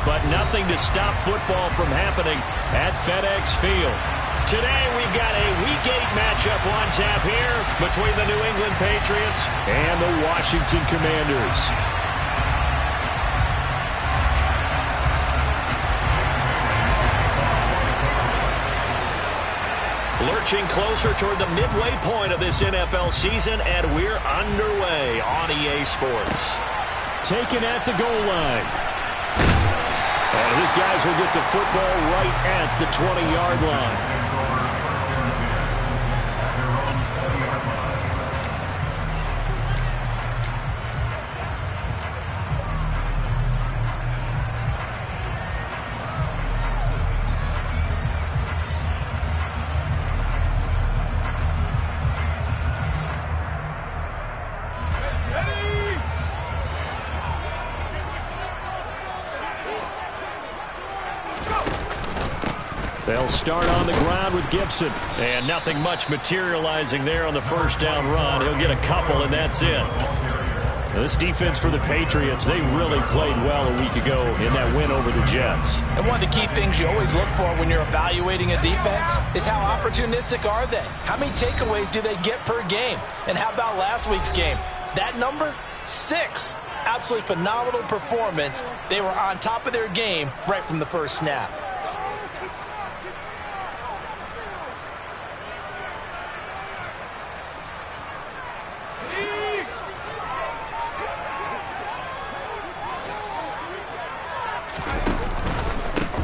but nothing to stop football from happening at FedEx Field. Today we've got a Week 8 matchup on tap here between the New England Patriots and the Washington Commanders. Lurching closer toward the midway point of this NFL season, and we're underway on EA Sports. Taken at the goal line. And his guys will get the football right at the 20-yard line. They'll start on the ground with Gibson. And nothing much materializing there on the first down run. He'll get a couple, and that's it. Now, this defense for the Patriots, they really played well a week ago in that win over the Jets. And one of the key things you always look for when you're evaluating a defense is how opportunistic are they? How many takeaways do they get per game? And how about last week's game? That number? 6. Absolutely phenomenal performance. They were on top of their game right from the first snap.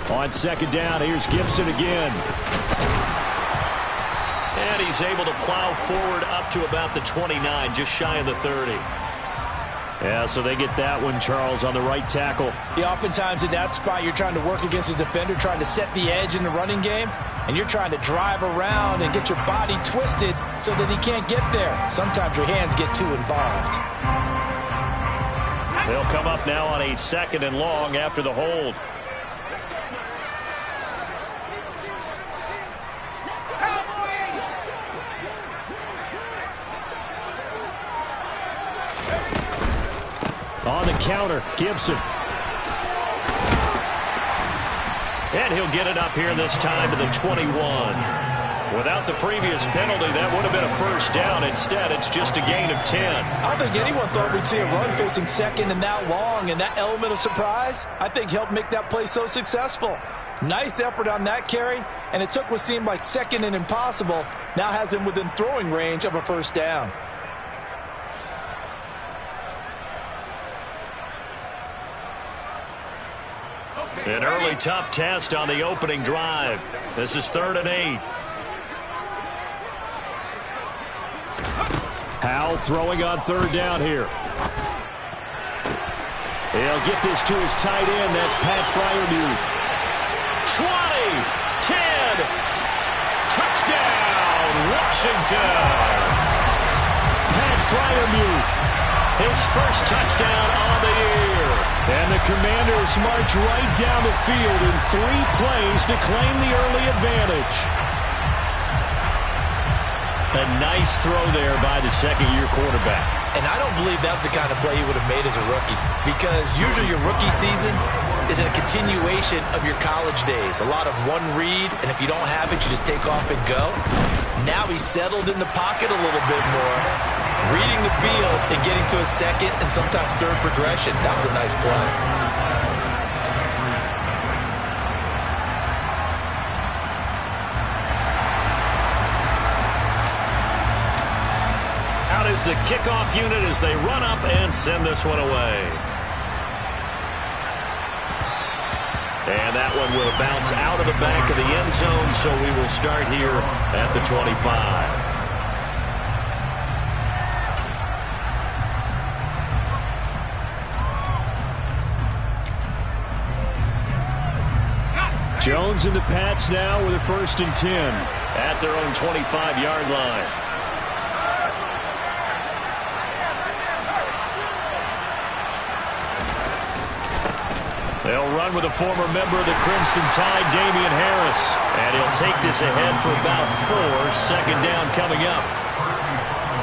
On second down, here's Gibson again. And he's able to plow forward up to about the 29, just shy of the 30. Yeah, so they get that one, Charles, on the right tackle. Yeah, oftentimes in that spot, you're trying to work against a defender, trying to set the edge in the running game, and you're trying to drive around and get your body twisted so that he can't get there. Sometimes your hands get too involved. They'll come up now on a second and long after the hold. On the counter, Gibson. And he'll get it up here this time to the 21. Without the previous penalty, that would have been a first down. Instead, it's just a gain of 10. I don't think anyone thought we'd see a run facing second and that long, and that element of surprise, I think, helped make that play so successful. Nice effort on that carry, and it took what seemed like second and impossible, now has him within throwing range of a first down. An early tough test on the opening drive. This is 3rd and 8. Howell throwing on 3rd down here. He'll get this to his tight end. That's Pat Freiermuth. 20, 10, touchdown, Washington. Pat Freiermuth, his first touchdown on the year. And the Commanders march right down the field in 3 plays to claim the early advantage. A nice throw there by the second-year quarterback. And I don't believe that was the kind of play he would have made as a rookie, because usually your rookie season is a continuation of your college days. A lot of one read, and if you don't have it, you just take off and go. Now he's settled in the pocket a little bit more, reading the field and getting to a second and sometimes third progression. That was a nice play. Out is the kickoff unit as they run up and send this one away. And that one will bounce out of the back of the end zone, so we will start here at the 25. Jones and the Pats now with a 1st and 10 at their own 25-yard line. They'll run with a former member of the Crimson Tide, Damian Harris. And he'll take this ahead for about 4. 2nd down coming up.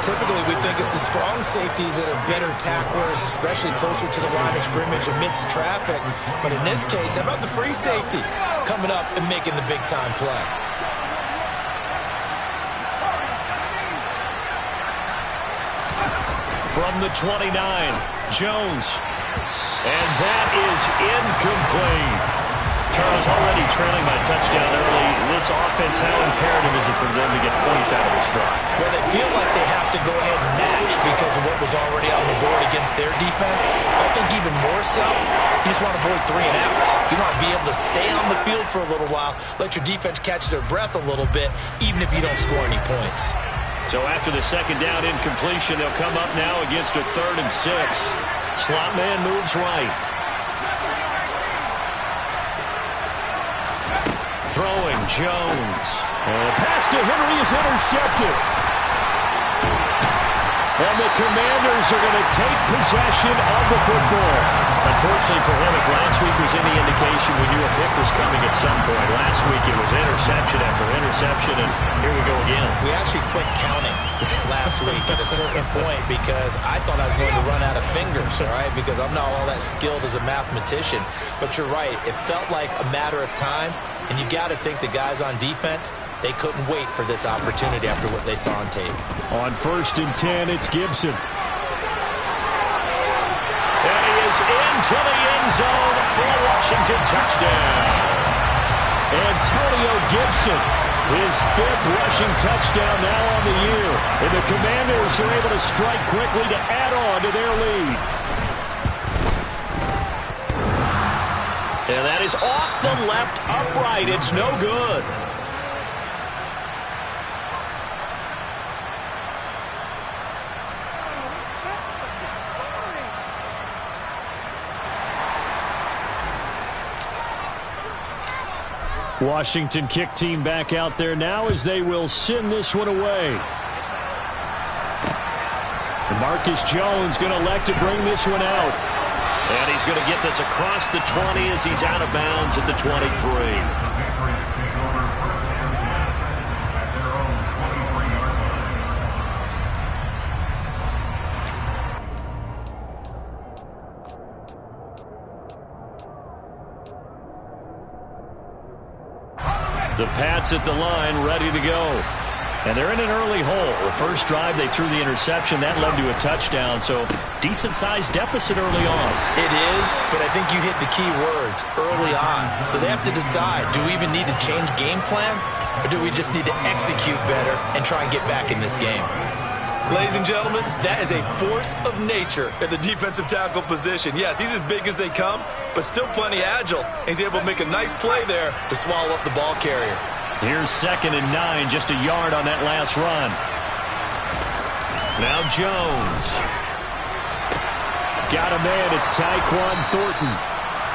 typically we think it's the strong safeties that are better tacklers, especially closer to the line of scrimmage amidst traffic. But in this case, how about the free safety coming up and making the big-time play? From the 29, Jones. And that is incomplete. Charles, already trailing by touchdown early. This offense, how imperative is it for them to get points out of their stride? Well, they feel like they have to go ahead and match because of what was already on the board against their defense. I think even more so, you just want to avoid 3 and outs. You want to be able to stay on the field for a little while, let your defense catch their breath a little bit, even if you don't score any points. So after the second down incompletion, they'll come up now against a 3rd and 6. Slot man moves right. Throwing, Jones. And the pass to Henry is intercepted. And the Commanders are going to take possession of the football. Unfortunately for him, if last week was any indication, we knew a pick was coming at some point. Last week it was interception after interception, and here we go again. We actually quit counting last week at a certain point because I thought I was going to run out of fingers, all right, because I'm not all that skilled as a mathematician. But you're right. It felt like a matter of time, and you got to think the guys on defense, they couldn't wait for this opportunity after what they saw on tape. On 1st and 10, it's Gibson. And he is into the end zone for a Washington touchdown. Antonio Gibson, his 5th rushing touchdown now on the year. And the Commanders are able to strike quickly to add on to their lead. And that is off the left upright. It's no good. Washington kick team back out there now as they will send this one away. And Marcus Jones going to elect to bring this one out. And he's going to get this across the 20 as he's out of bounds at the 23. The Pats at the line, ready to go. And they're in an early hole. The first drive, they threw the interception. That led to a touchdown, so decent-sized deficit early on. It is, but I think you hit the key words, early on. So they have to decide, do we even need to change game plan, or do we just need to execute better and try and get back in this game? Ladies and gentlemen, that is a force of nature at the defensive tackle position. Yes, he's as big as they come, but still plenty agile. He's able to make a nice play there to swallow up the ball carrier. Here's 2nd and 9, just a yard on that last run. Now Jones. Got a man, it's Tyquan Thornton.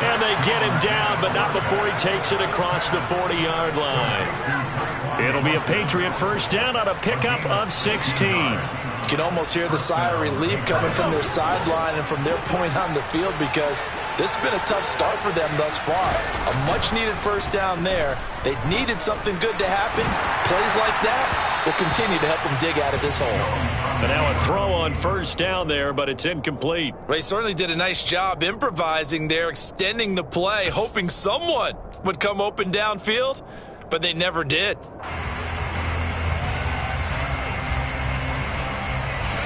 And they get him down, but not before he takes it across the 40-yard line. It'll be a Patriot first down on a pickup of 16. You can almost hear the sigh of relief coming from their sideline and from their point on the field because this has been a tough start for them thus far. A much-needed first down there. They needed something good to happen. Plays like that will continue to help them dig out of this hole. And now a throw on first down there, but it's incomplete. They certainly did a nice job improvising there, extending the play, hoping someone would come open downfield, but they never did.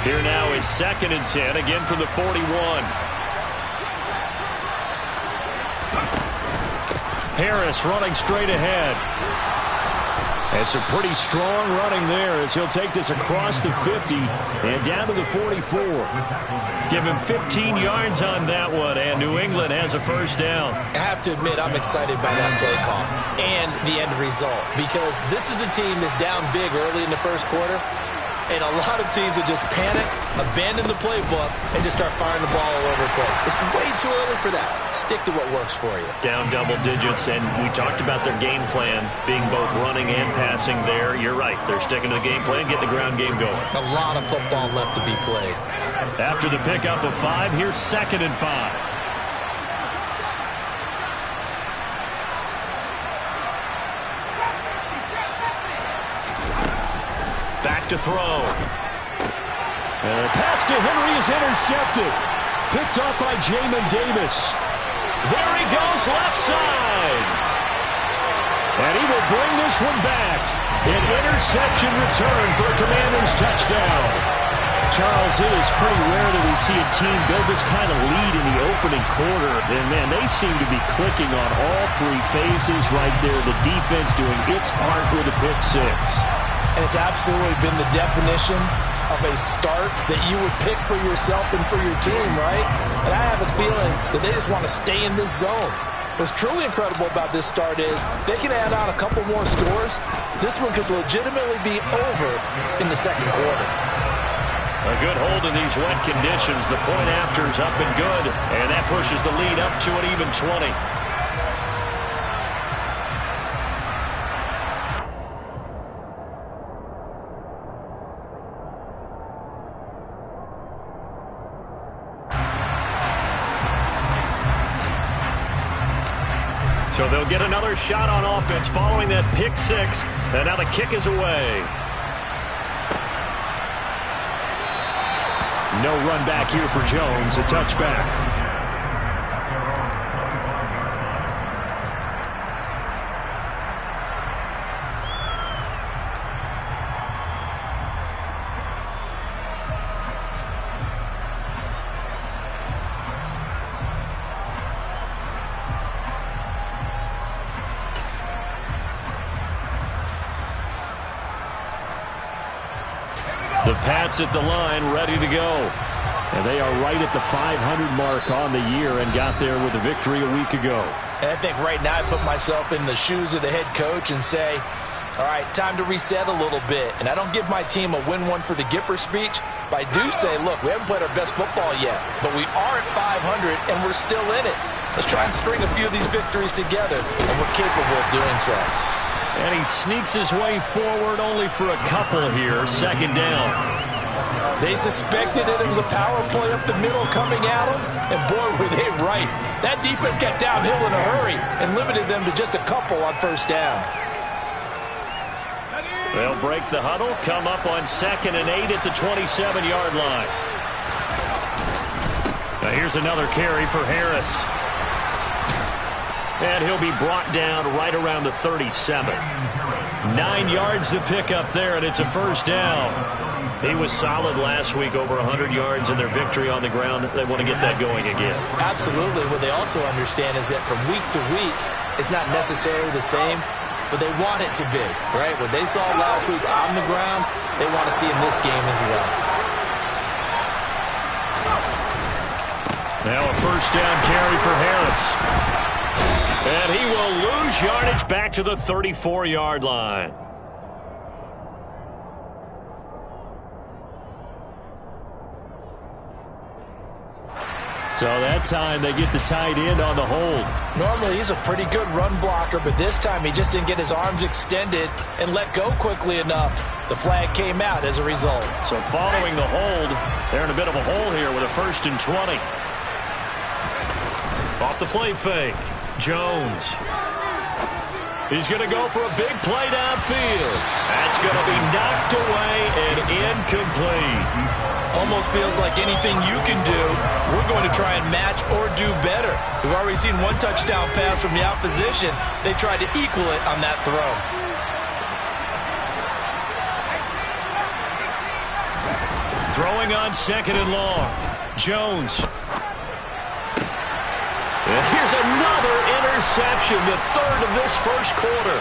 Here now is 2nd and 10, again from the 41. Harris running straight ahead. It's a pretty strong running there as he'll take this across the 50 and down to the 44. Give him 15 yards on that one, and New England has a first down. I have to admit, I'm excited by that play call and the end result because this is a team that's down big early in the first quarter. And a lot of teams will just panic, abandon the playbook, and just start firing the ball all over the place. It's way too early for that. Stick to what works for you. Down double digits, and we talked about their game plan being both running and passing there. You're right. They're sticking to the game plan, getting the ground game going. A lot of football left to be played. After the pickup of 5, here's 2nd and 5. Back to throw. And the pass to Henry is intercepted. Picked off by Jamin Davis. There he goes, left side. And he will bring this one back. An interception return for a Commanders touchdown. Charles, it is pretty rare that we see a team build this kind of lead in the opening quarter. And, man, they seem to be clicking on all three phases right there. The defense doing its part with a pick six. And it's absolutely been the definition of a start that you would pick for yourself and for your team, right? And I have a feeling that they just want to stay in this zone. What's truly incredible about this start is they can add on a couple more scores. This one could legitimately be over in the second quarter. A good hold in these wet conditions. The point after is up and good, and that pushes the lead up to an even 20. So they'll get another shot on offense following that pick six, and now the kick is away. No run back here for Jones, a touchback. The Pats at the line, ready to go. And they are right at the 500 mark on the year and got there with a victory a week ago. And I think right now I put myself in the shoes of the head coach and say, all right, time to reset a little bit. And I don't give my team a win one for the Gipper speech, but I do say, look, we haven't played our best football yet, but we are at 500 and we're still in it. Let's try and string a few of these victories together, and we're capable of doing so. And he sneaks his way forward only for a couple here. Second down. They suspected it was a power play up the middle coming at them, and boy, were they right. That defense got downhill in a hurry and limited them to just a couple on first down. They'll break the huddle, come up on 2nd and 8 at the 27-yard line. Now here's another carry for Harris. And he'll be brought down right around the 37. 9 yards to pick up there, and it's a first down. He was solid last week, over 100 yards in their victory on the ground. They want to get that going again. Absolutely. What they also understand is that from week to week, it's not necessarily the same, but they want it to be, right? What they saw last week on the ground, they want to see in this game as well. Now a first down carry for Harris. And he will lose yardage back to the 34-yard line. So that time they get the tight end on the hold. Normally he's a pretty good run blocker, but this time he just didn't get his arms extended and let go quickly enough. The flag came out as a result. So following the hold, they're in a bit of a hole here with a 1st and 20. Off the play fake. Jones. He's going to go for a big play downfield. That's going to be knocked away and incomplete. Almost feels like anything you can do, we're going to try and match or do better. We've already seen one touchdown pass from the opposition. They tried to equal it on that throw. Throwing on 2nd and long. Jones. And here's another interception, the 3rd of this first quarter.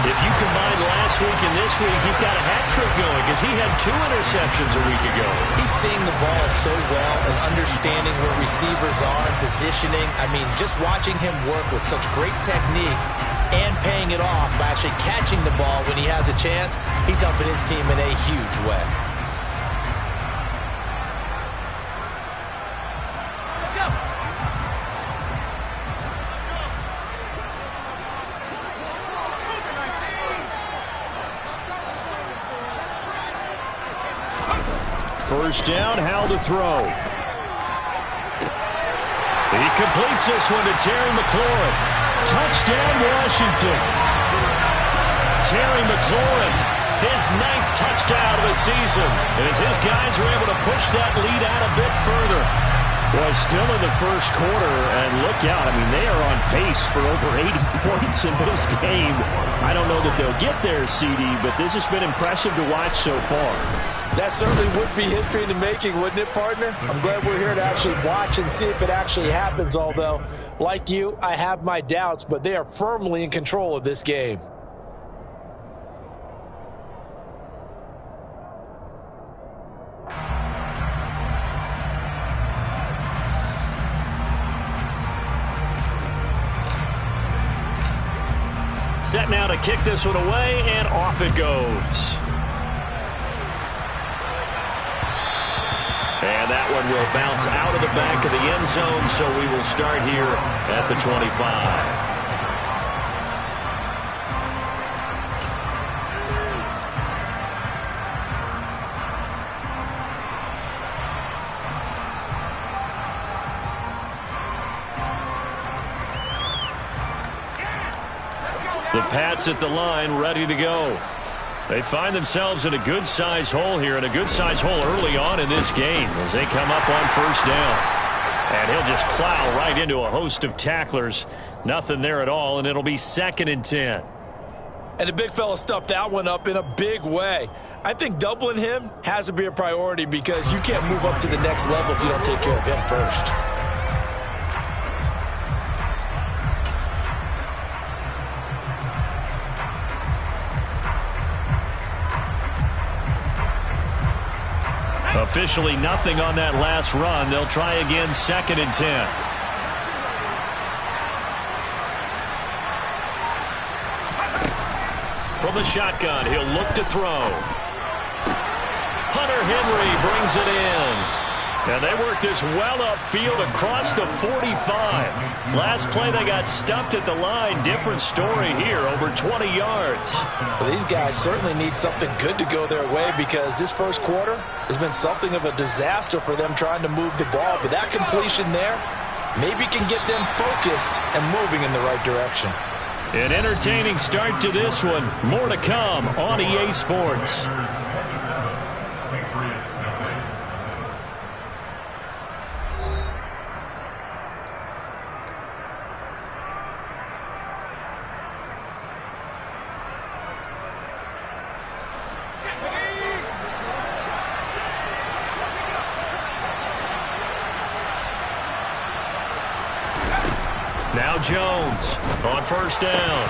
If you combine last week and this week, he's got a hat trick going because he had 2 interceptions a week ago. He's seeing the ball so well and understanding where receivers are and positioning. I mean, just watching him work with such great technique and paying it off by actually catching the ball when he has a chance, he's helping his team in a huge way. First down, Howell to throw. He completes this one to Terry McLaurin. Touchdown, Washington. Terry McLaurin His 9th touchdown of the season. As his guys are able to push that lead out a bit further. Well, still in the first quarter, and look out. I mean, they are on pace for over 80 points in this game. I don't know that they'll get there, CD, but this has been impressive to watch so far. That certainly would be history in the making, wouldn't it, partner? I'm glad we're here to actually watch and see if it actually happens, although, like you, I have my doubts, but they are firmly in control of this game. Set now to kick this one away, and off it goes. And that one will bounce out of the back of the end zone, so we will start here at the 25. The Pats at the line, ready to go. They find themselves in a good-sized hole here, and a good-sized hole early on in this game as they come up on first down. And he'll just plow right into a host of tacklers. Nothing there at all, and it'll be 2nd and 10. And the big fella stuffed that one up in a big way. I think doubling him has to be a priority because you can't move up to the next level if you don't take care of him first. Officially nothing on that last run. They'll try again, 2nd and 10. From the shotgun, he'll look to throw. Hunter Henry brings it in. And they work this well upfield across the 45. Last play they got stuffed at the line. Different story here, over 20 yards. Well, these guys certainly need something good to go their way because this first quarter has been something of a disaster for them trying to move the ball. But that completion there maybe can get them focused and moving in the right direction. An entertaining start to this one. More to come on EA Sports. Now Jones on first down.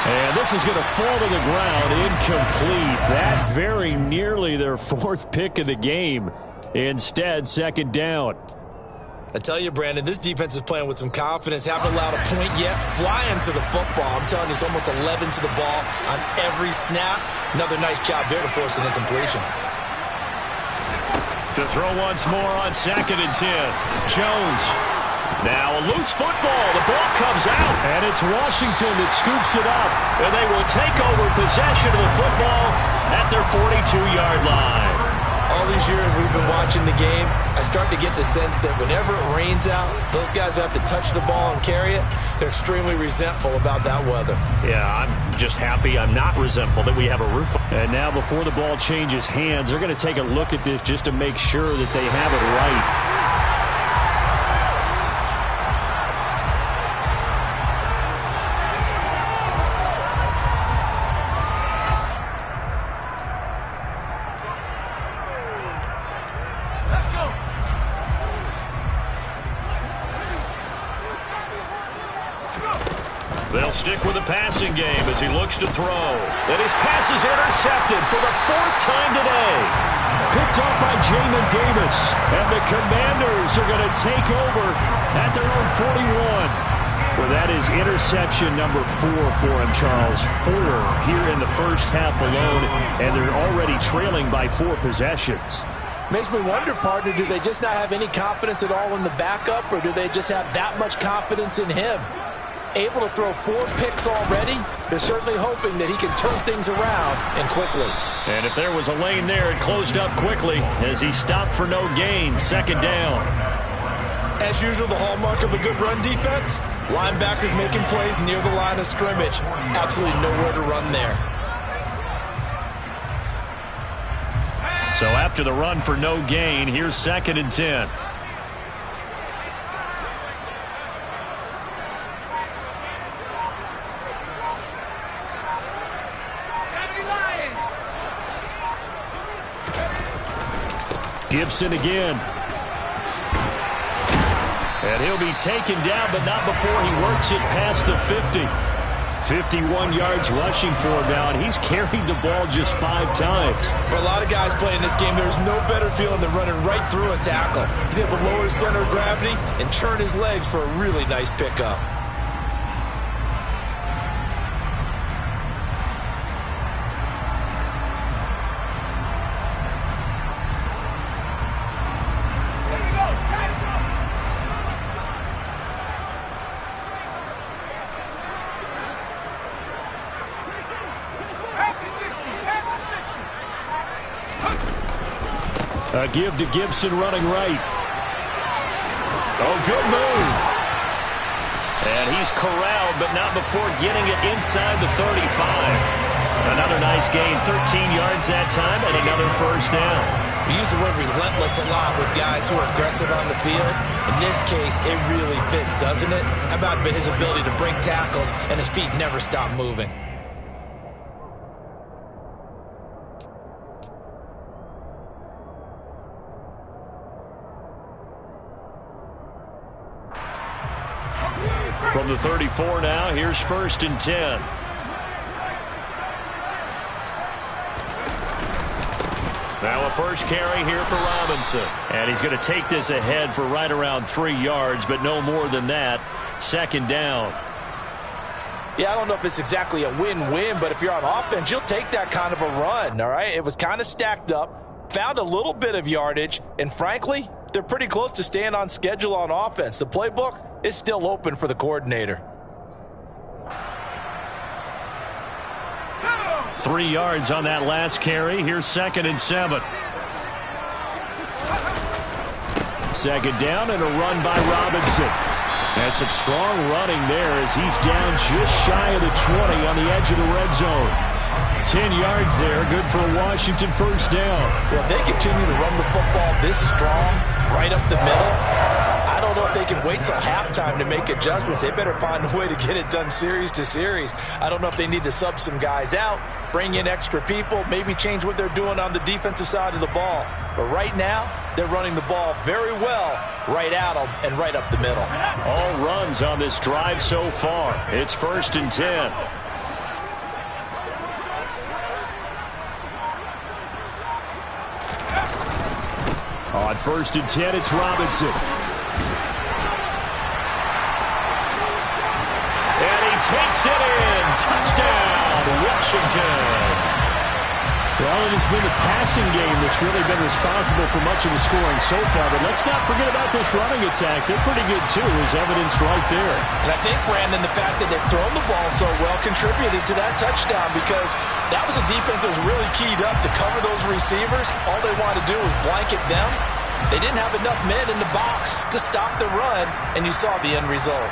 And this is going to fall to the ground incomplete. That very nearly their 4th pick of the game. Instead, 2nd down. I tell you, Brandon, this defense is playing with some confidence. Haven't allowed a point yet. Flying to the football. I'm telling you, it's almost 11 to the ball on every snap. Another nice job there to force an incompletion. To throw once more on 2nd and 10. Jones. Now a loose football. The ball comes out, and it's Washington that scoops it up. And they will take over possession of the football at their 42-yard line. All these years we've been watching the game, I start to get the sense that whenever it rains out, those guys who have to touch the ball and carry it, they're extremely resentful about that weather. Yeah, I'm just happy I'm not resentful that we have a roof. And now before the ball changes hands, they're going to take a look at this just to make sure that they have it right. They'll stick with the passing game as he looks to throw. And his pass is intercepted for the 4th time today. Picked up by Jamin Davis. And the Commanders are going to take over at their own 41. Well, that is interception number 4 for him, Charles. 4 here in the first half alone. And they're already trailing by 4 possessions. Makes me wonder, partner, do they just not have any confidence at all in the backup, or do they just have that much confidence in him? Able to throw 4 picks already, they're certainly hoping that he can turn things around and quickly. And if there was a lane there, it closed up quickly as he stopped for no gain. 2nd down. As usual, the hallmark of a good run defense, linebackers making plays near the line of scrimmage. Absolutely nowhere to run there. So after the run for no gain, here's 2nd and 10. Gibson again. And he'll be taken down, but not before he works it past the 50. 51 yards rushing for him now, and he's carried the ball just 5 times. For a lot of guys playing this game, there's no better feeling than running right through a tackle. He's able to lower his center of gravity and churn his legs for a really nice pickup. A give to Gibson running right. Oh, good move. And he's corralled, but not before getting it inside the 35. Another nice gain, 13 yards that time, and another first down. We use the word relentless a lot with guys who are aggressive on the field. In this case, it really fits, doesn't it? How about his ability to break tackles and his feet never stop moving? From the 34 now, here's 1st and 10. Now a first carry here for Robinson. And he's going to take this ahead for right around 3 yards, but no more than that. 2nd down. Yeah, I don't know if it's exactly a win-win, but if you're on offense, you'll take that kind of a run, all right? It was kind of stacked up, found a little bit of yardage, and frankly, they're pretty close to staying on schedule on offense. The playbook is still open for the coordinator. 3 yards on that last carry. Here's 2nd and 7. 2nd down and a run by Robinson. That's some strong running there as he's down just shy of the 20 on the edge of the red zone. 10 yards there, good for a Washington first down. Well, if they continue to run the football this strong, right up the middle, I don't know if they can wait till halftime to make adjustments. They better find a way to get it done series to series. I don't know if they need to sub some guys out, bring in extra people, maybe change what they're doing on the defensive side of the ball. But right now, they're running the ball very well right at them and right up the middle. All runs on this drive so far. It's 1st and 10. On 1st and 10, it's Robinson. And he takes it in. Touchdown, Washington. Well, it has been the passing game that's really been responsible for much of the scoring so far. But let's not forget about this running attack. They're pretty good, too, as evidenced right there. And I think, Brandon, the fact that they've thrown the ball so well contributed to that touchdown because that was a defense that was really keyed up to cover those receivers. All they wanted to do was blanket them. They didn't have enough men in the box to stop the run, and you saw the end result.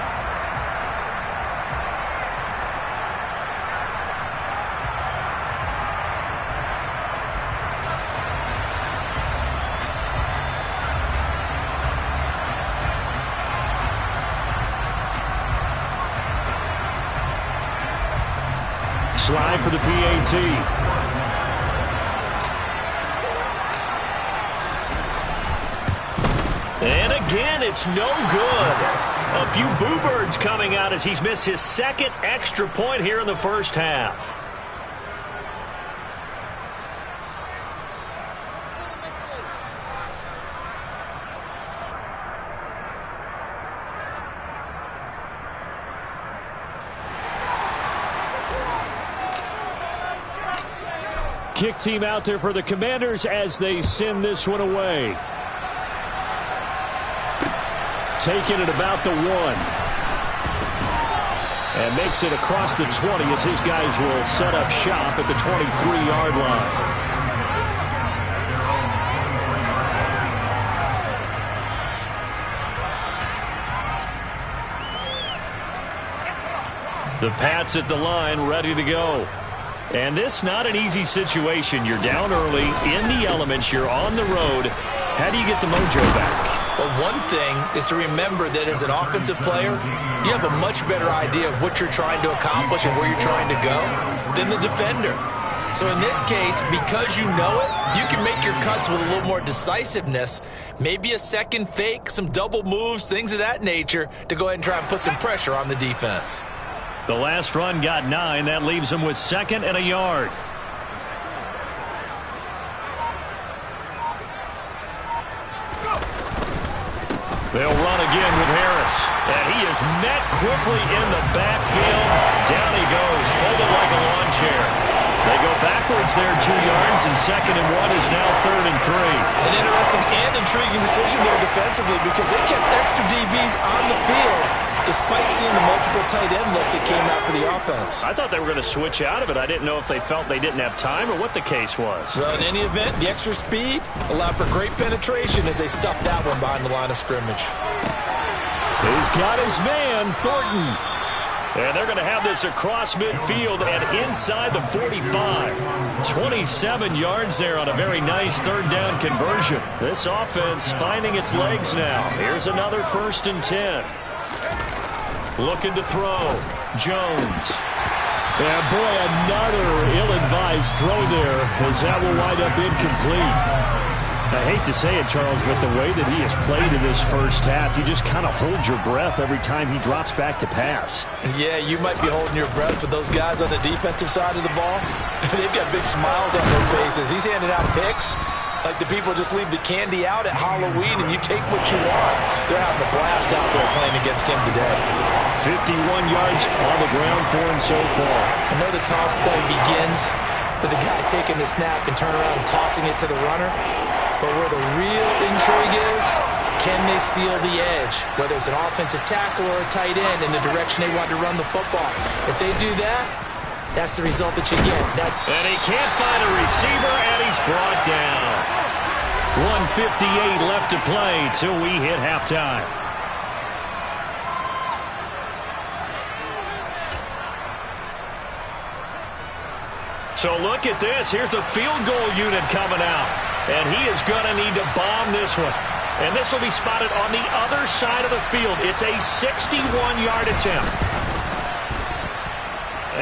Slide for the PAT. And again, it's no good. A few boo birds coming out as he's missed his 2nd extra point here in the first half. Kick team out there for the Commanders as they send this one away. Taking it about the 1. And makes it across the 20 as his guys will set up shop at the 23-yard line. The Pats at the line, ready to go. And this not an easy situation. You're down early, in the elements, you're on the road. How do you get the mojo back? Well, one thing is to remember that as an offensive player, you have a much better idea of what you're trying to accomplish and where you're trying to go than the defender. So in this case, because you know it, you can make your cuts with a little more decisiveness, maybe a second fake, some double moves, things of that nature, to go ahead and try and put some pressure on the defense. The last run got 9. That leaves him with 2nd and a yard. They'll run again with Harris. And he is met quickly in the backfield. Down he goes, folded like a lawn chair. They go backwards there 2 yards, and 2nd and 1 is now 3rd and 3. An interesting and intriguing decision there defensively because they kept extra DBs on the field despite seeing the multiple tight end look that came out for the offense. I thought they were going to switch out of it. I didn't know if they felt they didn't have time or what the case was. Well, in any event, the extra speed allowed for great penetration as they stuffed that one behind the line of scrimmage. He's got his man, Thornton. And they're going to have this across midfield and inside the 45. 27 yards there on a very nice 3rd down conversion. This offense finding its legs now. Here's another 1st and 10. Looking to throw. Jones. And boy, another ill-advised throw there as that will wind up incomplete. I hate to say it, Charles, but the way that he has played in this first half, you just kind of hold your breath every time he drops back to pass. Yeah, you might be holding your breath, but those guys on the defensive side of the ball, they've got big smiles on their faces. He's handing out picks like the people just leave the candy out at Halloween and you take what you want. They're having a blast out there playing against him today. 51 yards on the ground for him so far. I know the toss play begins with the guy taking the snap and turning around and tossing it to the runner. But where the real intrigue is, can they seal the edge? Whether it's an offensive tackle or a tight end in the direction they want to run the football. If they do that, that's the result that you get. And he can't find a receiver, and he's brought down. 1:58 left to play till we hit halftime. So look at this. Here's the field goal unit coming out. And he is going to need to bomb this one. And this will be spotted on the other side of the field. It's a 61-yard attempt.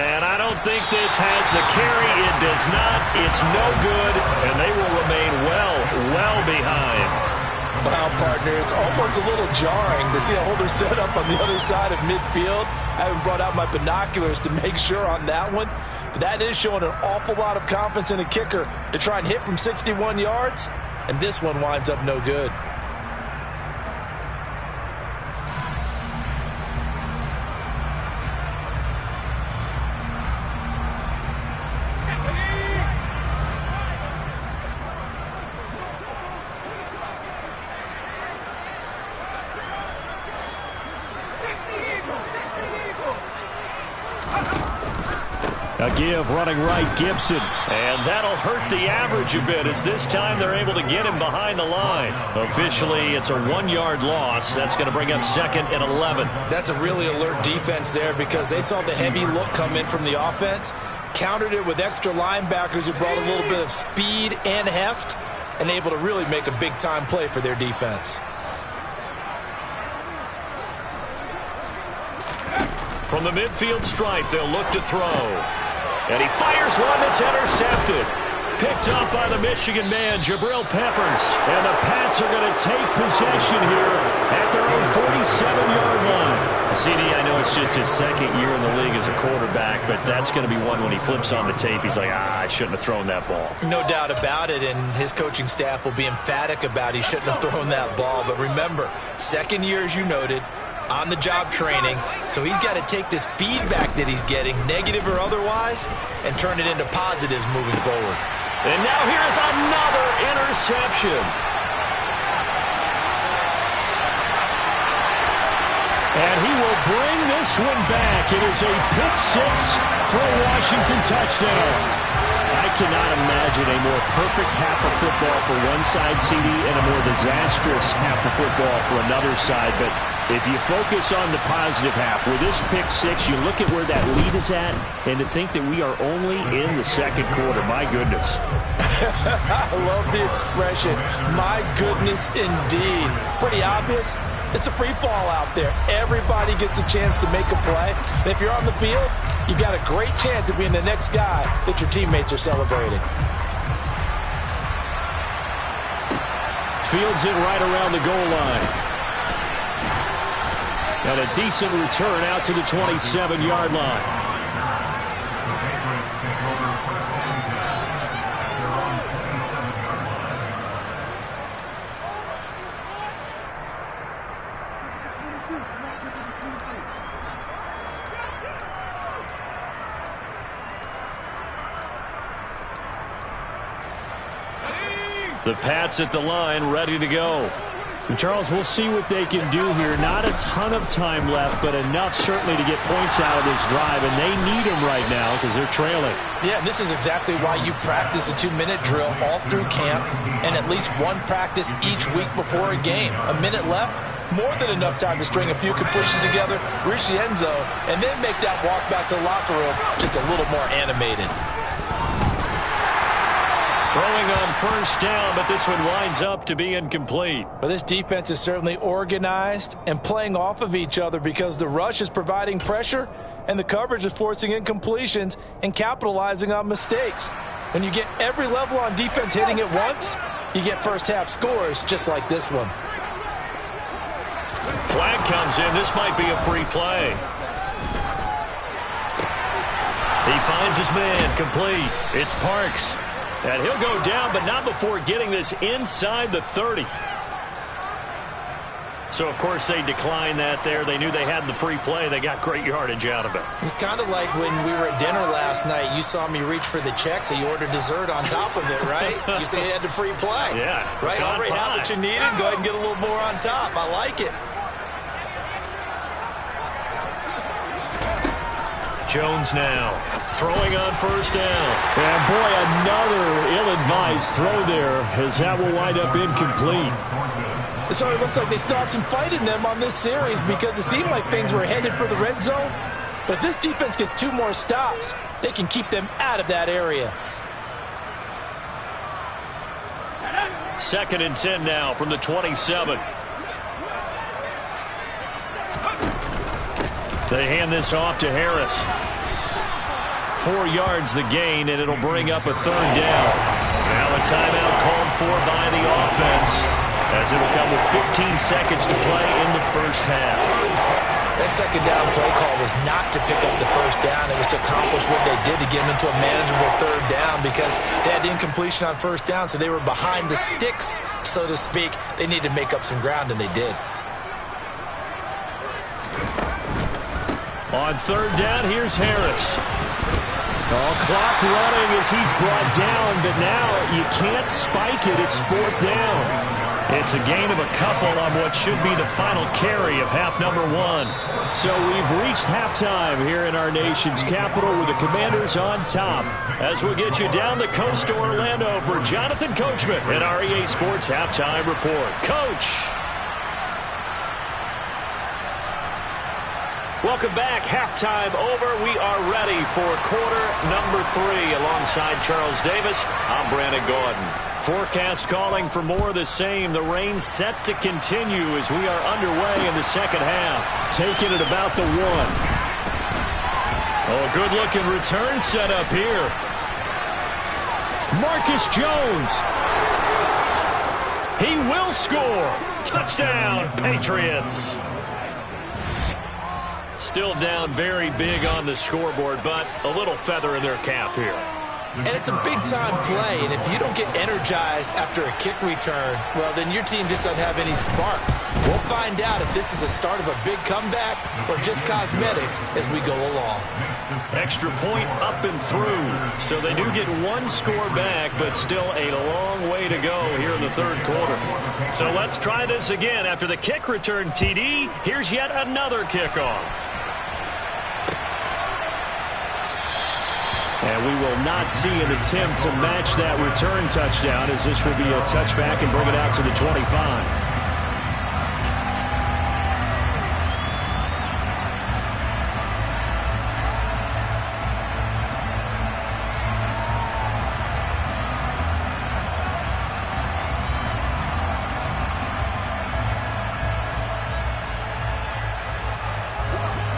And I don't think this has the carry. It does not. It's no good. And they will remain well behind. Wow, partner, it's almost a little jarring to see a holder set up on the other side of midfield. I haven't brought out my binoculars to make sure on that one. But that is showing an awful lot of confidence in a kicker to try and hit from 61 yards. And this one winds up no good. A give, running right, Gibson. And that'll hurt the average a bit as this time they're able to get him behind the line. Officially, it's a 1-yard loss. That's going to bring up 2nd and 11. That's a really alert defense there because they saw the heavy look come in from the offense, countered it with extra linebackers who brought a little bit of speed and heft, and able to really make a big-time play for their defense. From the midfield stripe, they'll look to throw. And he fires one that's intercepted. Picked up by the Michigan man, Jabril Peppers. And the Pats are going to take possession here at their own 47-yard line. CD, I know it's just his 2nd year in the league as a quarterback, but that's going to be one when he flips on the tape. He's like, I shouldn't have thrown that ball. No doubt about it, and his coaching staff will be emphatic about he shouldn't have thrown that ball. But remember, 2nd year, as you noted, on-the-job training, so he's got to take this feedback that he's getting, negative or otherwise, and turn it into positives moving forward. And now here's another interception. And he will bring this one back. It is a pick 6 for a Washington touchdown. I cannot imagine a more perfect half of football for one side, CD, and a more disastrous half of football for another side, but If you focus on the positive half, with this pick six, you look at where that lead is at, and to think that we are only in the second quarter. My goodness. I love the expression, my goodness indeed. Pretty obvious. It's a free fall out there. Everybody gets a chance to make a play. And if you're on the field, you've got a great chance of being the next guy that your teammates are celebrating. Fields it right around the goal line. And a decent return out to the 27-yard line. The Pats at the line, ready to go. And Charles, we'll see what they can do here. Not a ton of time left, but enough certainly to get points out of this drive, and they need them right now because they're trailing. Yeah, and this is exactly why you practice a 2-minute drill all through camp and at least one practice each week before a game. A minute left, more than enough time to string a few completions together, reach the end zone, and then make that walk back to the locker room just a little more animated. Throwing on first down, but this one winds up to be incomplete. Well, this defense is certainly organized and playing off of each other because the rush is providing pressure and the coverage is forcing incompletions and capitalizing on mistakes. When you get every level on defense hitting at once, you get first half scores just like this one. Flag comes in. This might be a free play. He finds his man, complete. It's Parks. And he'll go down, but not before getting this inside the 30. So, of course, they declined that there. They knew they had the free play. They got great yardage out of it. It's kind of like when we were at dinner last night. You saw me reach for the check, so you ordered dessert on top of it, right? You say you had the free play. Yeah. Right? Already had what you needed. Go ahead and get a little more on top. I like it. Jones now throwing on first down. And boy, another ill-advised throw there as that will wind up incomplete. So it looks like they still have some fight in them on this series because it seemed like things were headed for the red zone. But if this defense gets 2 more stops, they can keep them out of that area. 2nd and 10 now from the 27. They hand this off to Harris. 4 yards the gain, and it'll bring up a 3rd down. Now a timeout called for by the offense, as it'll come with 15 seconds to play in the first half. That 2nd down play call was not to pick up the first down. It was to accomplish what they did to get them into a manageable 3rd down because they had incompletion on first down, so they were behind the sticks, so to speak. They needed to make up some ground, and they did. On 3rd down, here's Harris. Clock running as he's brought down, but now you can't spike it. It's 4th down. It's a gain of a couple on what should be the final carry of half number 1. So we've reached halftime here in our nation's capital with the Commanders on top. As we'll get you down the coast to Orlando for Jonathan Coachman in our EA Sports Halftime Report. Coach! Welcome back. Halftime over. We are ready for quarter number 3. Alongside Charles Davis, I'm Brandon Gordon. Forecast calling for more of the same. The rain set to continue as we are underway in the second half. Taking it about the 1. Oh, good-looking return set up here. Marcus Jones. He will score. Touchdown, Patriots. Still down very big on the scoreboard, but a little feather in their cap here. And it's a big-time play, and if you don't get energized after a kick return, well, then your team just doesn't have any spark. We'll find out if this is the start of a big comeback or just cosmetics as we go along. Extra point up and through. So they do get 1 score back, but still a long way to go here in the 3rd quarter. So let's try this again. After the kick return TD, here's yet another kickoff. And we will not see an attempt to match that return touchdown, as this will be a touchback and bring it out to the 25.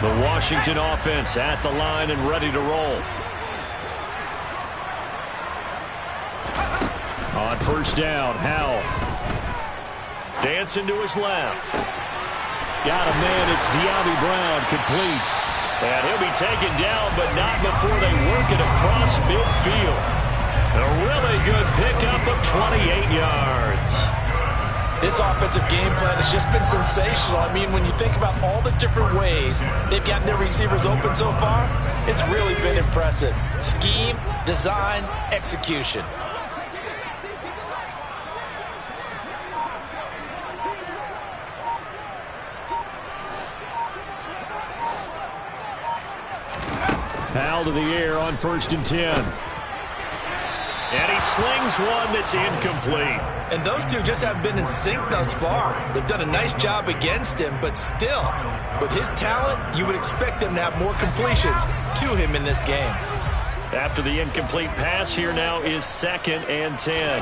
The Washington offense at the line and ready to roll. On first down, Howell. Dancing to his left. Got a man, it's De'Ami Brown, complete. And he'll be taken down, but not before they work it across midfield. A really good pickup of 28 yards. This offensive game plan has just been sensational. I mean, when you think about all the different ways they've gotten their receivers open so far, it's really been impressive. Scheme, design, execution. Howell to the air on 1st and 10. And he slings one that's incomplete. And those two just haven't been in sync thus far. They've done a nice job against him, but still, with his talent, you would expect them to have more completions to him in this game. After the incomplete pass, here now is 2nd and 10.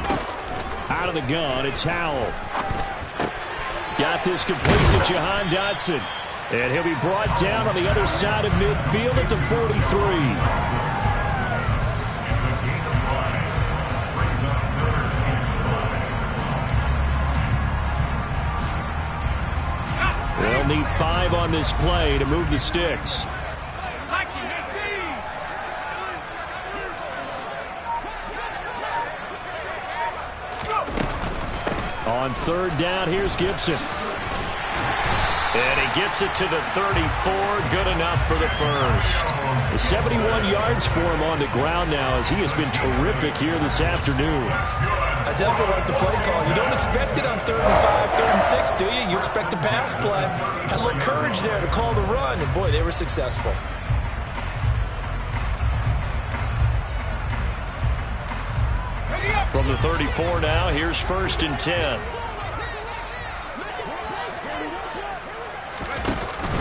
Out of the gun, it's Howell. Got this complete to Jahan Dotson. And he'll be brought down on the other side of midfield at the 43. They'll need 5 on this play to move the sticks. On 3rd down, here's Gibson. And he gets it to the 34. Good enough for the first. 71 yards for him on the ground now as he has been terrific here this afternoon. I definitely like the play call. You don't expect it on 3rd and 5, 3rd and 6, do you? You expect a pass play. Had a little courage there to call the run, and boy, they were successful. From the 34 now, here's 1st and 10.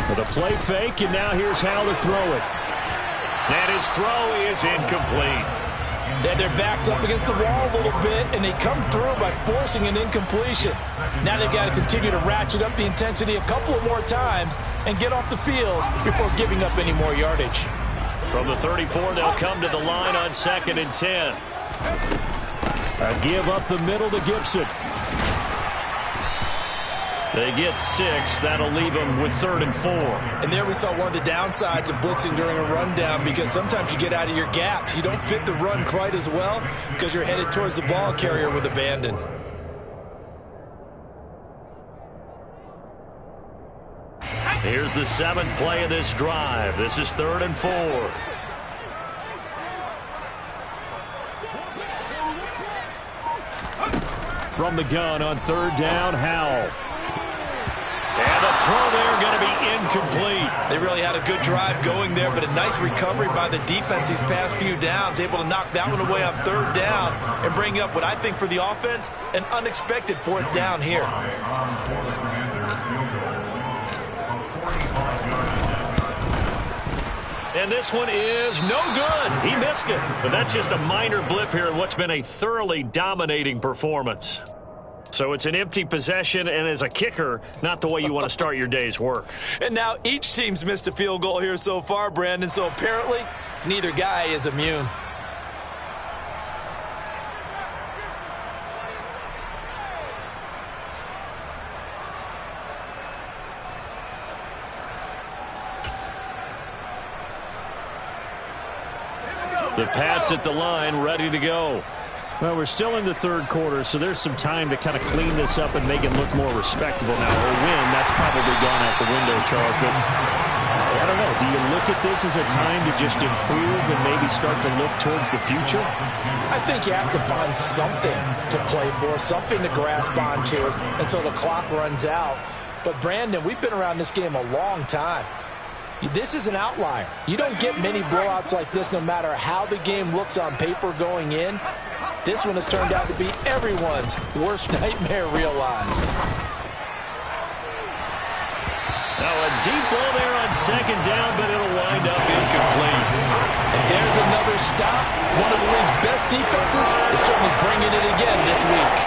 With a play fake, and now here's Howell to throw it. And his throw is incomplete. They had their backs up against the wall a little bit, and they come through by forcing an incompletion. Now they've got to continue to ratchet up the intensity a couple of more times and get off the field before giving up any more yardage. From the 34, they'll come to the line on 2nd and 10. A give up the middle to Gibson. They get 6. That'll leave them with 3rd and 4. And there we saw one of the downsides of blitzing during a rundown, because sometimes you get out of your gaps. You don't fit the run quite as well because you're headed towards the ball carrier with abandon. Here's the 7th play of this drive. This is 3rd and 4. From the gun on 3rd down, Howell. And the throw there going to be incomplete. They really had a good drive going there, but a nice recovery by the defense these past few downs, able to knock that one away on 3rd down and bring up what I think for the offense, an unexpected 4th down here. And this one is no good. He missed it. But that's just a minor blip here in what's been a thoroughly dominating performance. So it's an empty possession, and as a kicker, not the way you want to start your day's work. And now each team's missed a field goal here so far, Brandon, so apparently neither guy is immune. The Pats at the line, ready to go. Well, we're still in the 3rd quarter, so there's some time to kind of clean this up and make it look more respectable. Now, a win, that's probably gone out the window, Charles, but I don't know. Do you look at this as a time to just improve and maybe start to look towards the future? I think you have to find something to play for, something to grasp onto until the clock runs out. But, Brandon, we've been around this game a long time. This is an outlier. You don't get many blowouts like this no matter how the game looks on paper going in. This one has turned out to be everyone's worst nightmare realized. Now a deep ball there on 2nd down, but it'll wind up incomplete. And there's another stop. One of the league's best defenses is certainly bringing it again this week.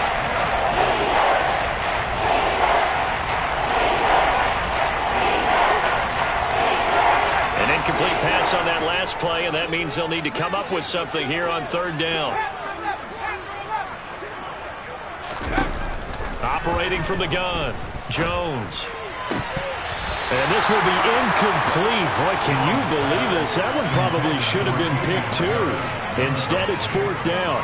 pass play, and that means they'll need to come up with something here on third down. Operating from the gun, Jones. And this will be incomplete. Boy, can you believe this? That one probably should have been picked too. Instead, it's fourth down.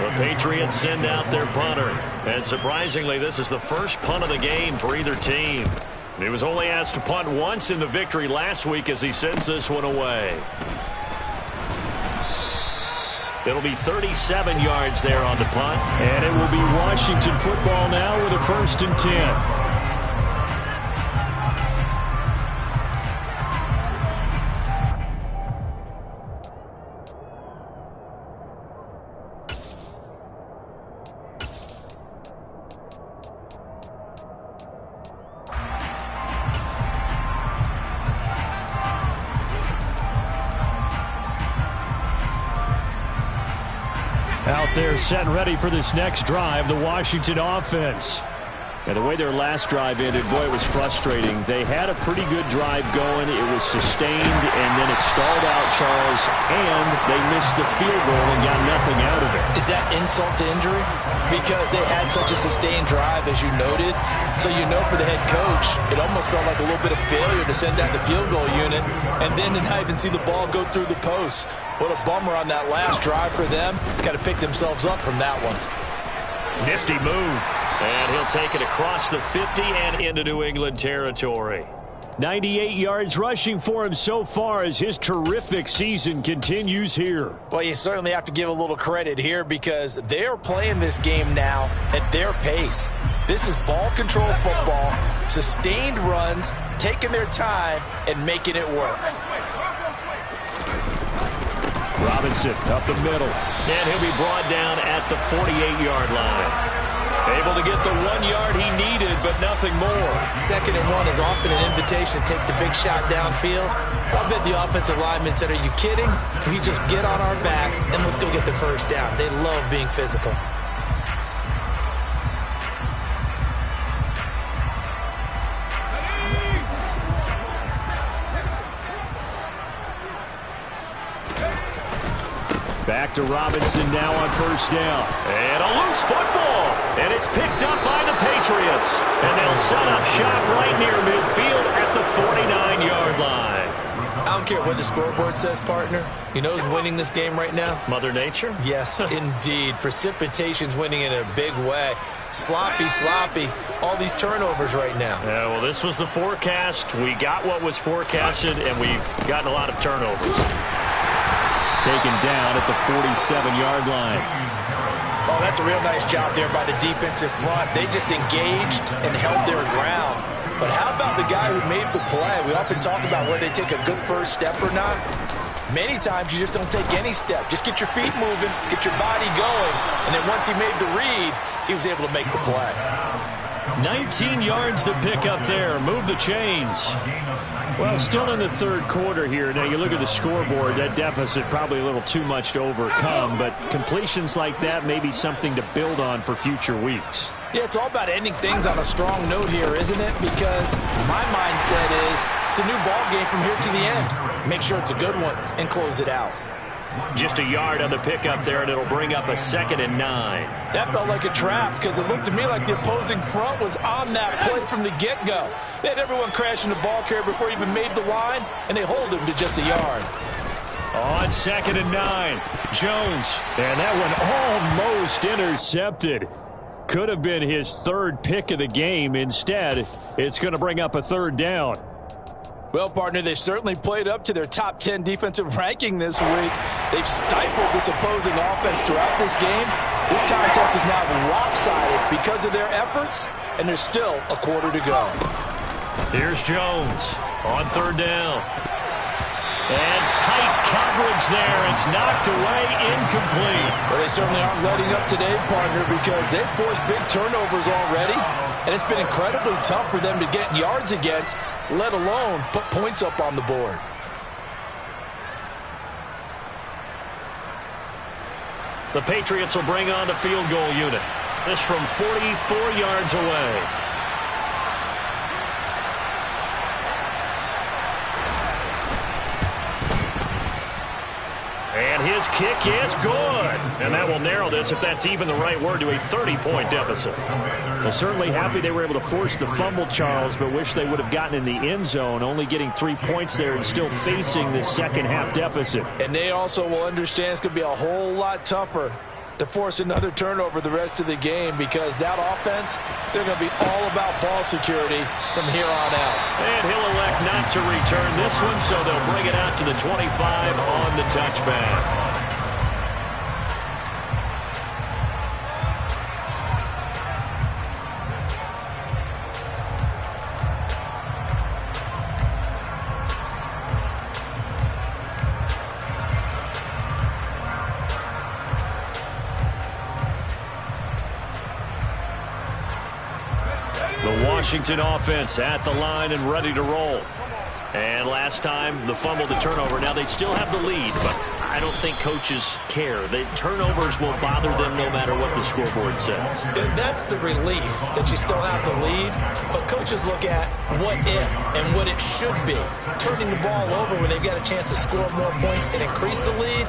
The Patriots send out their punter. And surprisingly, this is the first punt of the game for either team. He was only asked to punt once in the victory last week as he sends this one away. It'll be 37 yards there on the punt. And it will be Washington football now with a 1st and 10. Out there set and ready for this next drive, the Washington offense. And the way their last drive ended, boy, it was frustrating. They had a pretty good drive going. It was sustained, and then it stalled out, Charles, and they missed the field goal and got nothing out of it. Is that insult to injury? Because they had such a sustained drive, as you noted. So you know for the head coach, it almost felt like a little bit of failure to send out the field goal unit and then to not even see the ball go through the post. What a bummer on that last drive for them. Got to pick themselves up from that one. Nifty move. And he'll take it across the 50 and into New England territory. 98 yards rushing for him so far as his terrific season continues here. Well, you certainly have to give a little credit here because they're playing this game now at their pace. This is ball control football, sustained runs, taking their time and making it work. Robinson up the middle. And he'll be brought down at the 48-yard line. Able to get the 1 yard he needed, but nothing more. 2nd and 1 is often an invitation to take the big shot downfield. I bet the offensive linemen said, are you kidding? We just get on our backs and let's go get the first down. They love being physical. Back to Robinson now on 1st down. And a loose football. And it's picked up by the Patriots. And they'll set up shop right near midfield at the 49-yard line. I don't care what the scoreboard says, partner. You know who's winning this game right now? Mother Nature? Yes, indeed. Precipitation's winning in a big way. Sloppy, sloppy. All these turnovers right now. Yeah, well, this was the forecast. We got what was forecasted, and we've gotten a lot of turnovers. Taken down at the 47-yard line. Oh, that's a real nice job there by the defensive front. They just engaged and held their ground. But how about the guy who made the play? We often talk about whether they take a good first step or not. Many times you just don't take any step. Just get your feet moving, get your body going. And then once he made the read, he was able to make the play. 19 yards to pick up there. Move the chains. Well, still in the third quarter here. Now, you look at the scoreboard, that deficit probably a little too much to overcome, but completions like that may be something to build on for future weeks. Yeah, it's all about ending things on a strong note here, isn't it? Because my mindset is it's a new ball game from here to the end. Make sure it's a good one and close it out. Just a yard on the pickup there, and it'll bring up a 2nd and 9. That felt like a trap because it looked to me like the opposing front was on that play from the get-go. They had everyone crashing the ball carrier before he even made the line, and they hold him to just a yard. On 2nd and 9, Jones. And that one almost intercepted. Could have been his 3rd pick of the game. Instead, it's going to bring up a 3rd down. Well, partner, they've certainly played up to their top 10 defensive ranking this week. They've stifled this opposing offense throughout this game. This contest is now lopsided because of their efforts, and there's still a quarter to go. Here's Jones on 3rd down. And tight coverage there. It's knocked away, incomplete. Well, they certainly aren't letting up today, partner, because they've forced big turnovers already, and it's been incredibly tough for them to get yards against, let alone put points up on the board. The Patriots will bring on the field goal unit. This from 44 yards away. His kick is good. And that will narrow this, if that's even the right word, to a 30-point deficit. Well, certainly happy they were able to force the fumble, Charles, but wish they would have gotten in the end zone, only getting 3 points there and still facing this second-half deficit. And they also will understand it's going to be a whole lot tougher to force another turnover the rest of the game, because that offense, they're going to be all about ball security from here on out. And he'll elect not to return this one, so they'll bring it out to the 25 on the touchback. The Washington offense at the line and ready to roll. And last time, the fumble, the turnover. Now, they still have the lead, but I don't think coaches care. The turnovers will bother them no matter what the scoreboard says. And that's the relief, that you still have the lead. But coaches look at what if and what it should be. Turning the ball over when they've got a chance to score more points and increase the lead,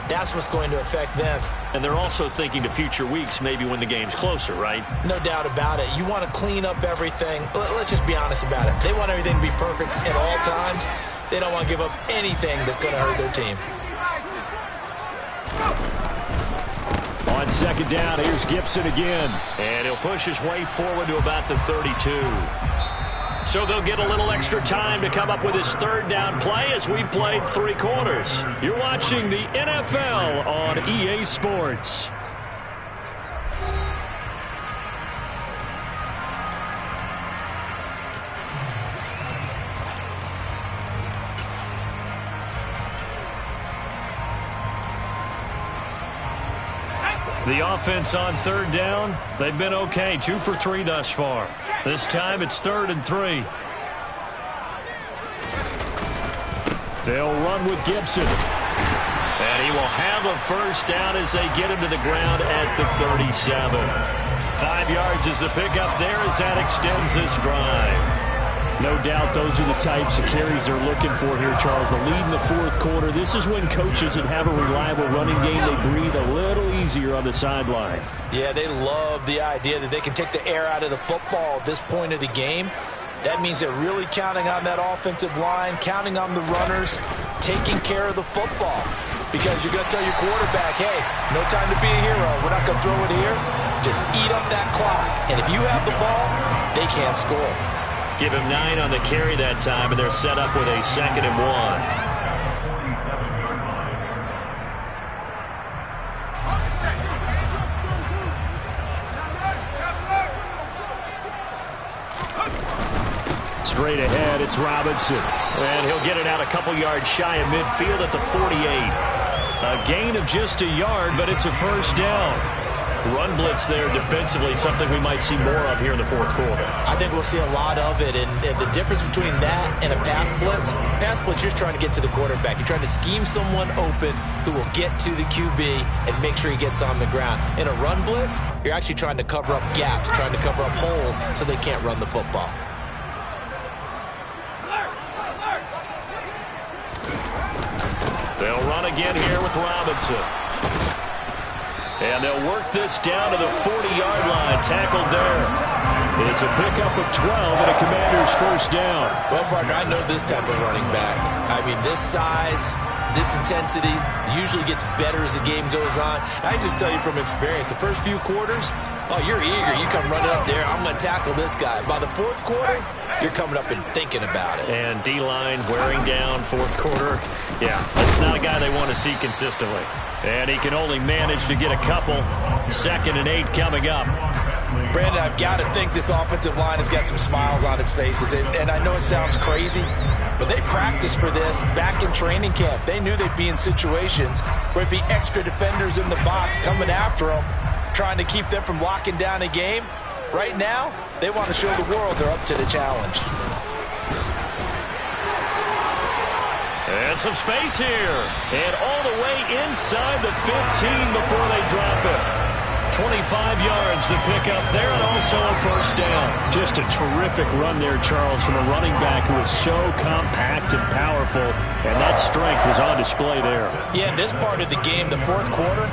that's what's going to affect them. And they're also thinking to future weeks, maybe when the game's closer, right? No doubt about it. You want to clean up everything. Let's just be honest about it. They want everything to be perfect at all times. They don't want to give up anything that's going to hurt their team. On second down, here's Gibson again. And he'll push his way forward to about the 32. So they'll get a little extra time to come up with his third down play as we've played 3 quarters. You're watching the NFL on EA Sports. The offense on third down, they've been okay. 2 for 3 thus far. This time it's 3rd and 3. They'll run with Gibson. And he will have a first down as they get him to the ground at the 37. 5 yards is the pickup there as that extends this drive. No doubt those are the types of carries they're looking for here, Charles. The lead in the 4th quarter. This is when coaches that have a reliable running game, they breathe a little easier on the sideline. Yeah, they love the idea that they can take the air out of the football at this point of the game. That means they're really counting on that offensive line, counting on the runners, taking care of the football. Because you're going to tell your quarterback, hey, no time to be a hero. We're not going to throw it here. Just eat up that clock. And if you have the ball, they can't score. Give him 9 on the carry that time, and they're set up with a 2nd and 1. Straight ahead, it's Robinson. And he'll get it out a couple yards shy of midfield at the 48. A gain of just a yard, but it's a first down. Run blitz there defensively, something we might see more of here in the 4th quarter. I think we'll see a lot of it, and the difference between that and a pass blitz, you're just trying to get to the quarterback. You're trying to scheme someone open who will get to the QB and make sure he gets on the ground. In a run blitz, you're actually trying to cover up gaps, trying to cover up holes so they can't run the football. They'll run again here with Robinson. And they'll work this down to the 40-yard line. Tackled there. It's a pickup of 12 and a Commander's first down. Well, partner, I know this type of running back. I mean, this size, this intensity usually gets better as the game goes on. I just tell you from experience, the first few quarters, oh, you're eager. You come running up there, I'm going to tackle this guy. By the 4th quarter, you're coming up and thinking about it. And D-line wearing down 4th quarter. Yeah, that's not a guy they want to see consistently. And he can only manage to get a couple. 2nd and 8 coming up. Brandon, I've got to think this offensive line has got some smiles on its faces. And I know it sounds crazy, but they practiced for this back in training camp. They knew they'd be in situations where it'd be extra defenders in the box coming after them, trying to keep them from locking down a game. Right now, they want to show the world they're up to the challenge. And some space here. And all the way inside the 15 before they drop it. 25 yards to pick up there, and also a first down. Just a terrific run there, Charles, from a running back who is so compact and powerful, and that strength was on display there. Yeah, in this part of the game, the fourth quarter,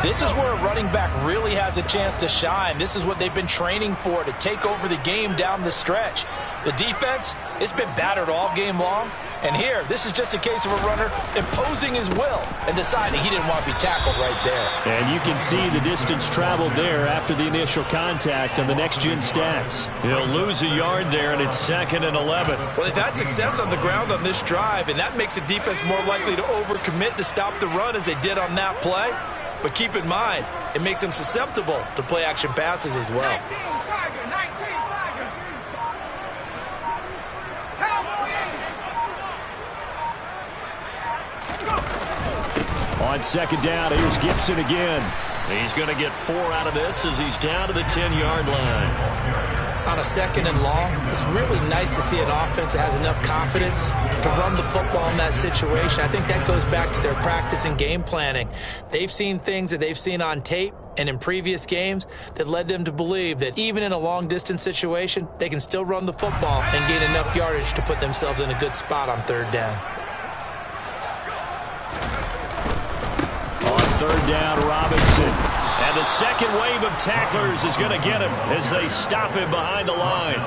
this is where a running back really has a chance to shine. This is what they've been training for, to take over the game down the stretch. The defense, it's been battered all game long. And here, this is just a case of a runner imposing his will and deciding he didn't want to be tackled right there. And you can see the distance traveled there after the initial contact on the next-gen stats. He'll lose a yard there, and it's 2nd and 11. Well, they've had success on the ground on this drive, and that makes a defense more likely to overcommit to stop the run as they did on that play. But keep in mind, it makes them susceptible to play-action passes as well. On 2nd down, here's Gibson again. He's going to get 4 out of this as he's down to the 10-yard line. On a 2nd and long, it's really nice to see an offense that has enough confidence to run the football in that situation. I think that goes back to their practice and game planning. They've seen things that they've seen on tape and in previous games that led them to believe that even in a long-distance situation, they can still run the football and gain enough yardage to put themselves in a good spot on 3rd down. On 3rd down, Robinson. And the second wave of tacklers is going to get him as they stop him behind the line.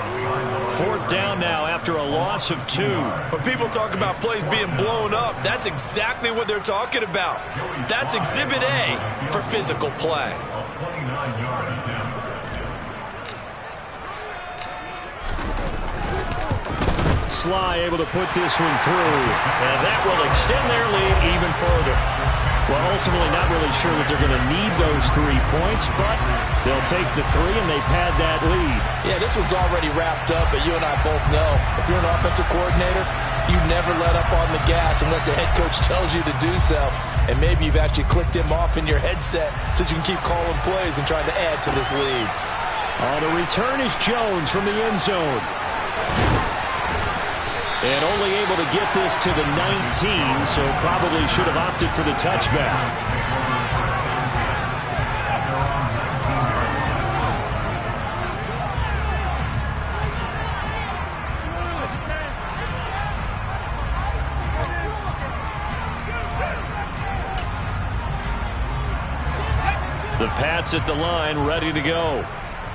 4th down now after a loss of 2. When people talk about plays being blown up, that's exactly what they're talking about. That's Exhibit A for physical play. Sly able to put this one through. And that will extend their lead even further. Well, ultimately not really sure that they're going to need those 3 points, but they'll take the 3 and they pad that lead. Yeah, this one's already wrapped up, but you and I both know if you're an offensive coordinator, you never let up on the gas unless the head coach tells you to do so. And maybe you've actually clicked him off in your headset so you can keep calling plays and trying to add to this lead. On the return is Jones from the end zone. And only able to get this to the 19, so probably should have opted for the touchback. The Pats at the line, ready to go.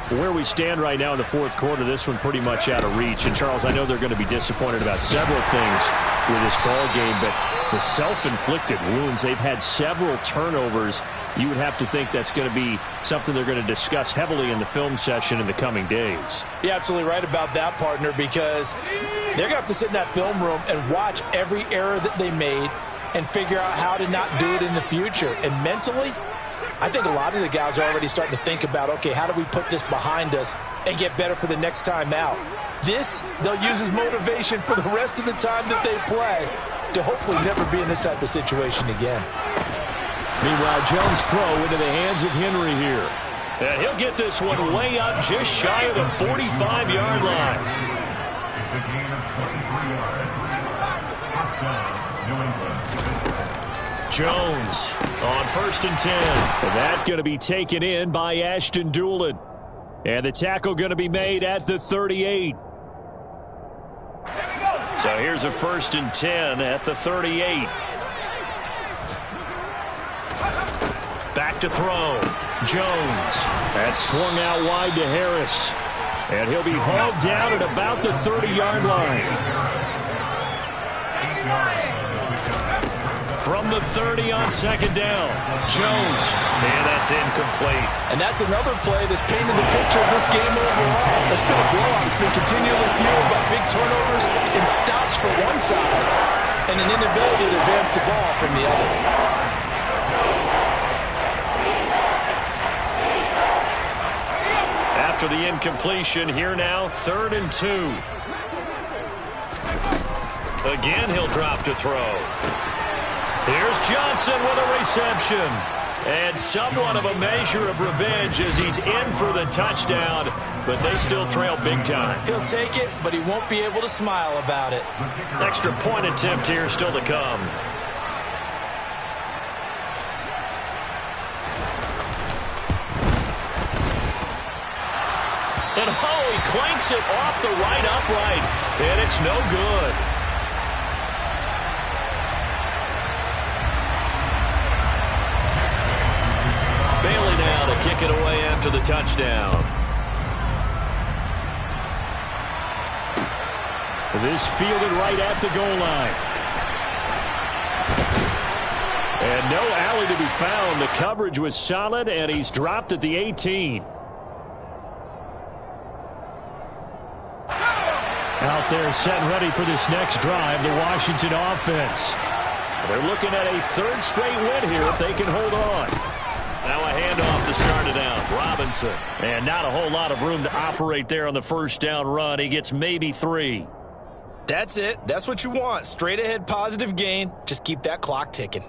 Where we stand right now in the 4th quarter, this one pretty much out of reach. And, Charles, I know they're going to be disappointed about several things with this ball game, but the self-inflicted wounds, they've had several turnovers. You would have to think that's going to be something they're going to discuss heavily in the film session in the coming days. You're absolutely right about that, partner, because they're going to have to sit in that film room and watch every error that they made and figure out how to not do it in the future. And mentally, I think a lot of the guys are already starting to think about, okay, how do we put this behind us and get better for the next time out? This, they'll use as motivation for the rest of the time that they play to hopefully never be in this type of situation again. Meanwhile, Jones' throw into the hands of Henry here. And he'll get this one way up just shy of the 45-yard line. Jones on 1st and 10. And that's going to be taken in by Ashton Doolin. And the tackle going to be made at the 38. So here's a 1st and 10 at the 38. Back to throw. Jones. That's swung out wide to Harris. And he'll be hauled down at about the 30-yard line. From the 30 on 2nd down. Jones. And that's incomplete. And that's another play that's painted the picture of this game overall. It's been a blowout. It's been continually fueled by big turnovers and stops for one side and an inability to advance the ball from the other. After the incompletion, here now, 3rd and 2. Again, he'll drop to throw. Here's Johnson with a reception. And somewhat of a measure of revenge as he's in for the touchdown, but they still trail big time. He'll take it, but he won't be able to smile about it. Extra point attempt here still to come. And oh, he clanks it off the right upright, and it's no good. Bailey now to kick it away after the touchdown. This fielded right at the goal line. And no alley to be found. The coverage was solid, and he's dropped at the 18. Out there set and ready for this next drive, the Washington offense. They're looking at a third straight win here if they can hold on. Now a handoff to start it out. Robinson. And not a whole lot of room to operate there on the first down run. He gets maybe 3. That's it. That's what you want. Straight ahead positive gain. Just keep that clock ticking.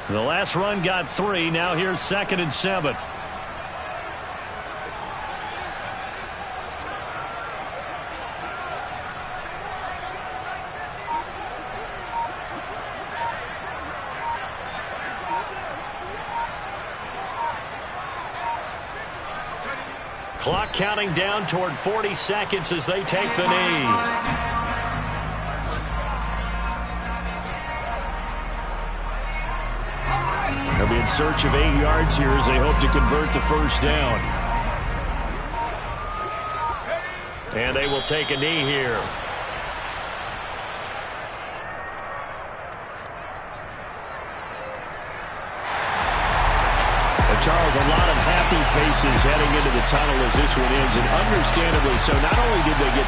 The last run got 3. Now here's 2nd and 7. Clock counting down toward 40 seconds as they take the knee. They'll be in search of 8 yards here as they hope to convert the first down. And they will take a knee here. Charles, a lot of happy faces heading into the tunnel as this one ends, and understandably so. Not only did they get